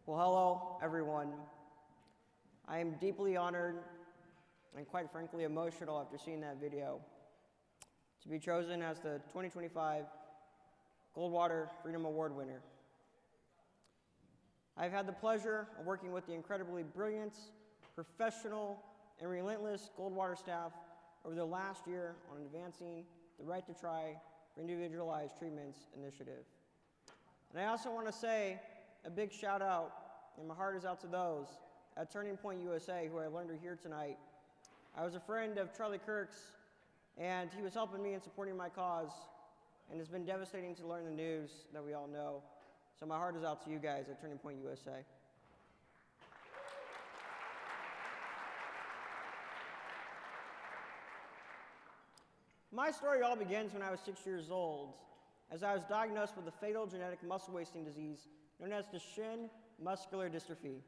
Well, hello, everyone. I am deeply honored and quite frankly emotional after seeing that video to be chosen as the 2025 Goldwater Freedom Award winner. I've had the pleasure of working with the incredibly brilliant, professional, and relentless Goldwater staff over the last year on advancing the Right to Try for Individualized Treatments initiative. And I also want to say a big shout out, and my heart is out to those at Turning Point USA who I learned are here tonight. I was a friend of Charlie Kirk's, and he was helping me in supporting my cause, and it's been devastating to learn the news that we all know. So my heart is out to you guys at Turning Point USA. My story all begins when I was 6 years old, as I was diagnosed with a fatal genetic muscle wasting disease known as Duchenne muscular dystrophy.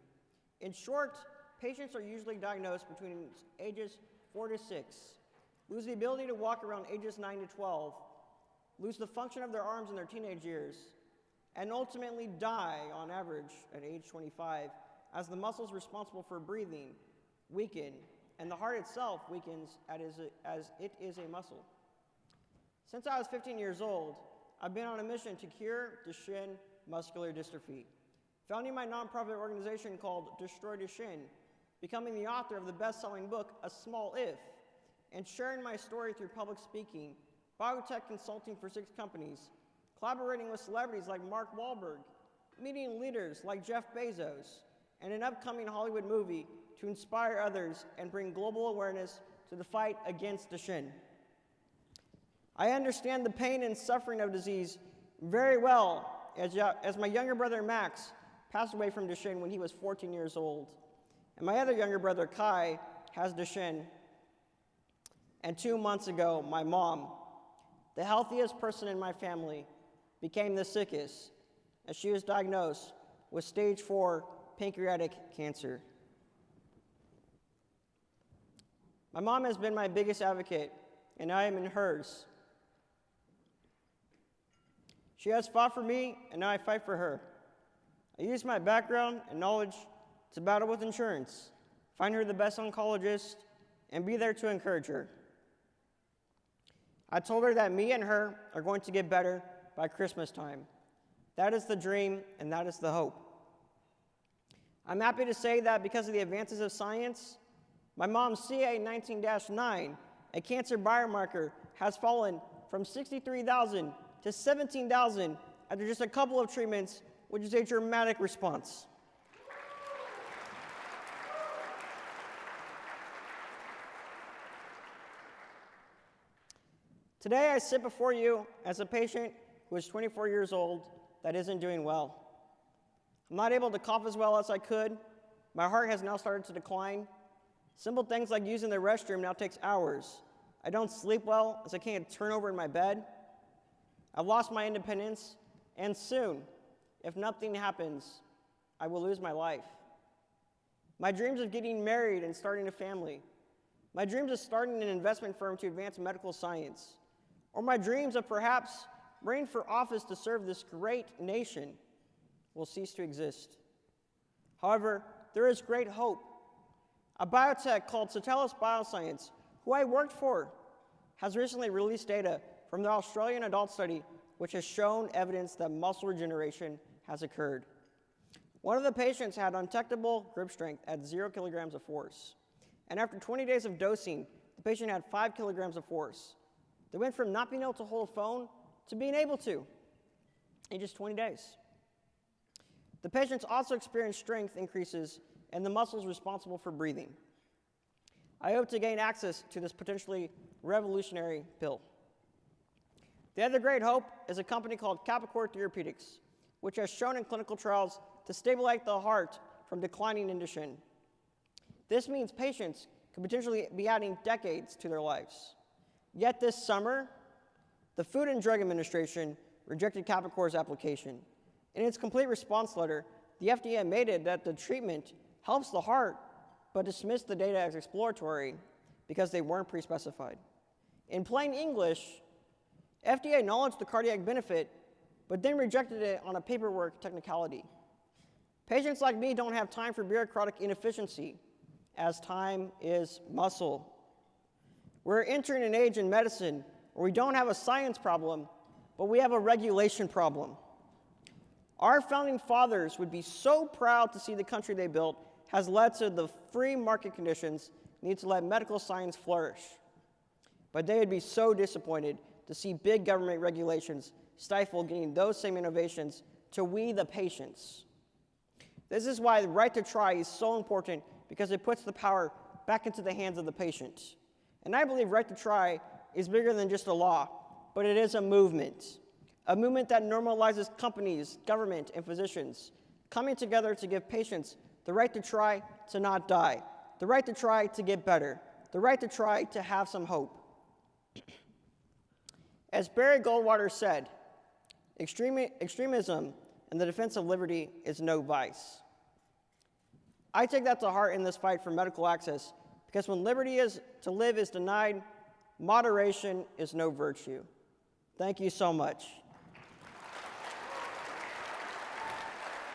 In short, patients are usually diagnosed between ages 4 to 6, lose the ability to walk around ages 9 to 12, lose the function of their arms in their teenage years, and ultimately die on average at age 25 as the muscles responsible for breathing weaken and the heart itself weakens as it is a muscle. Since I was 15 years old, I've been on a mission to cure Duchenne muscular dystrophy, founding my nonprofit organization called Destroy Duchenne, becoming the author of the best-selling book, A Small If, and sharing my story through public speaking, biotech consulting for 6 companies, collaborating with celebrities like Mark Wahlberg, meeting leaders like Jeff Bezos, and an upcoming Hollywood movie to inspire others and bring global awareness to the fight against Duchenne. I understand the pain and suffering of disease very well, as my younger brother Max passed away from Duchenne when he was 14 years old. And my other younger brother Kai has Duchenne. And 2 months ago, my mom, the healthiest person in my family, became the sickest as she was diagnosed with stage 4 pancreatic cancer. My mom has been my biggest advocate, and I am in hers. She has fought for me, and now I fight for her. I use my background and knowledge to battle with insurance, find her the best oncologist, and be there to encourage her. I told her that me and her are going to get better by Christmas time. That is the dream, and that is the hope. I'm happy to say that because of the advances of science, my mom's CA19-9, a cancer biomarker, has fallen from 63,000 to 17,000 after just a couple of treatments, which is a dramatic response. Today, I sit before you as a patient who is 24 years old that isn't doing well. I'm not able to cough as well as I could. My heart has now started to decline. Simple things like using the restroom now takes hours. I don't sleep well as I can't turn over in my bed. I've lost my independence, and soon, if nothing happens, I will lose my life. My dreams of getting married and starting a family, my dreams of starting an investment firm to advance medical science, or my dreams of perhaps running for office to serve this great nation will cease to exist. However, there is great hope. A biotech called Statehouses Bioscience, who I worked for, has recently released data from the Australian adult study, which has shown evidence that muscle regeneration has occurred. One of the patients had undetectable grip strength at 0 kilograms of force. And after 20 days of dosing, the patient had 5 kilograms of force. They went from not being able to hold a phone to being able to in just 20 days. The patients also experienced strength increases in the muscles responsible for breathing. I hope to gain access to this potentially revolutionary pill. The other great hope is a company called Capricorn Therapeutics, which has shown in clinical trials to stabilize the heart from declining in Duchenne. This means patients could potentially be adding decades to their lives. Yet this summer, the Food and Drug Administration rejected Capricorn's application. In its complete response letter, the FDA admitted that the treatment helps the heart, but dismissed the data as exploratory because they weren't pre-specified. In plain English, FDA acknowledged the cardiac benefit, but then rejected it on a paperwork technicality. Patients like me don't have time for bureaucratic inefficiency, as time is muscle. We're entering an age in medicine where we don't have a science problem, but we have a regulation problem. Our founding fathers would be so proud to see the country they built has led to the free market conditions needed to let medical science flourish. But they would be so disappointed to see big government regulations stifle getting those same innovations to we the patients. This is why the right to try is so important, because it puts the power back into the hands of the patient. And I believe right to try is bigger than just a law, but it is a movement that normalizes companies, government, and physicians coming together to give patients the right to try to not die, the right to try to get better, the right to try to have some hope. As Barry Goldwater said, extremism in the defense of liberty is no vice. I take that to heart in this fight for medical access, because when liberty to live is denied, moderation is no virtue. Thank you so much.